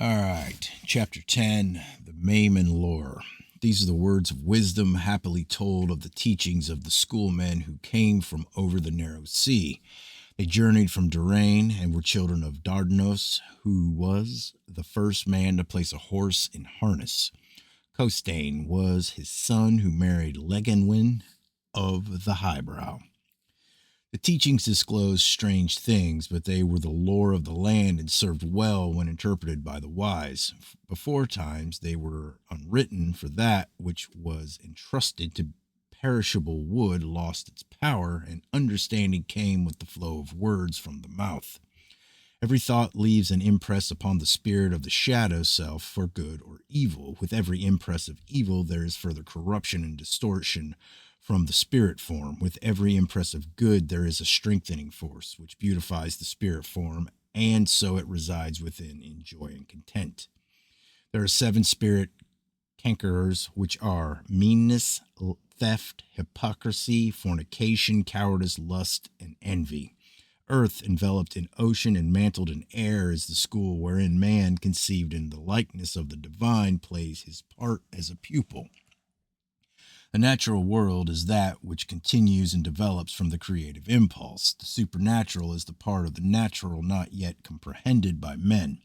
All right, Chapter 10, The Maimon Lore. These are the words of wisdom happily told of the teachings of the schoolmen who came from over the narrow sea. They journeyed from Durain and were children of Dardanos, who was the first man to place a horse in harness. Costane was his son who married Legenwin of the Highbrow. The teachings disclosed strange things, but they were the lore of the land and served well when interpreted by the wise. Before times they were unwritten, for that which was entrusted to perishable wood lost its power, and understanding came with the flow of words from the mouth. Every thought leaves an impress upon the spirit of the shadow self for good or evil. With every impress of evil, there is further corruption and distortion from the spirit form. With every impress of good, there is a strengthening force which beautifies the spirit form, and so it resides within in joy and content. There are 7 spirit cankerers, which are meanness, theft, hypocrisy, fornication, cowardice, lust, and envy. Earth, enveloped in ocean and mantled in air, is the school wherein man, conceived in the likeness of the divine, plays his part as a pupil. The natural world is that which continues and develops from the creative impulse. The supernatural is the part of the natural not yet comprehended by men.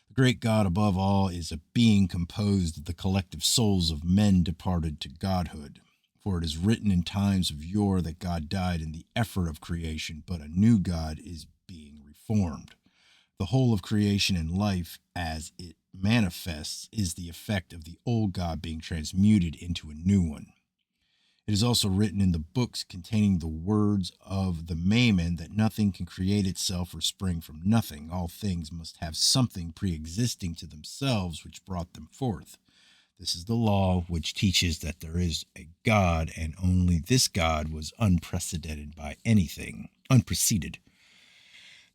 The great God above all is a being composed of the collective souls of men departed to godhood. For it is written in times of yore that God died in the effort of creation, but a new God is being reformed. The whole of creation and life, as it manifests, is the effect of the old God being transmuted into a new one. It is also written in the books containing the words of the Maimon that nothing can create itself or spring from nothing. All things must have something pre-existing to themselves which brought them forth. This is the law which teaches that there is a God, and only this God was unprecedented by anything, unpreceded.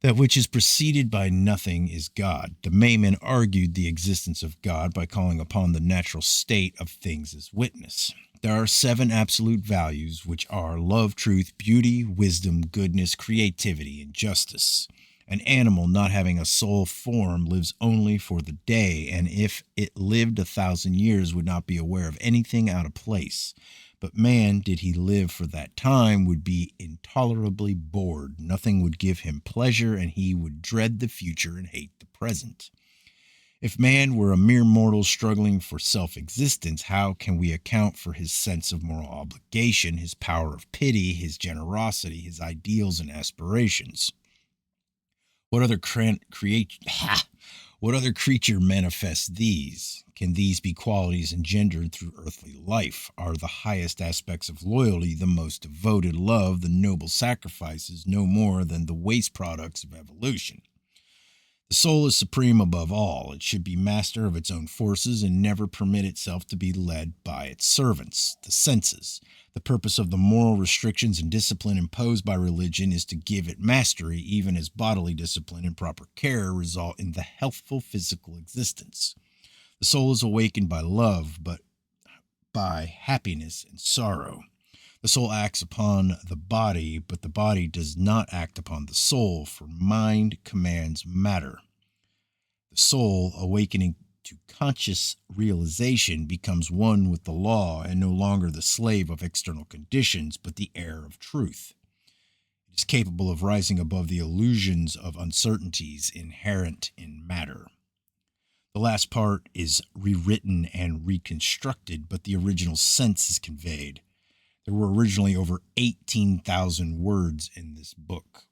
That which is preceded by nothing is God. The Maimon argued the existence of God by calling upon the natural state of things as witness. There are 7 absolute values, which are love, truth, beauty, wisdom, goodness, creativity, and justice. An animal not having a soul form lives only for the day, and if it lived 1,000 years would not be aware of anything out of place. But man, did he live for that time, would be intolerably bored. Nothing would give him pleasure, and he would dread the future and hate the present. If man were a mere mortal struggling for self-existence, how can we account for his sense of moral obligation, his power of pity, his generosity, his ideals and aspirations? What other what other creature manifests these? Can these be qualities engendered through earthly life? Are the highest aspects of loyalty, the most devoted love, the noble sacrifices, no more than the waste products of evolution? The soul is supreme above all. It should be master of its own forces and never permit itself to be led by its servants, the senses. The purpose of the moral restrictions and discipline imposed by religion is to give it mastery, even as bodily discipline and proper care result in the healthful physical existence. The soul is awakened by love, but by happiness and sorrow. The soul acts upon the body, but the body does not act upon the soul, for mind commands matter. The soul, awakening to conscious realization, becomes one with the law and no longer the slave of external conditions, but the heir of truth. It is capable of rising above the illusions of uncertainties inherent in matter. The last part is rewritten and reconstructed, but the original sense is conveyed. There were originally over 18,000 words in this book.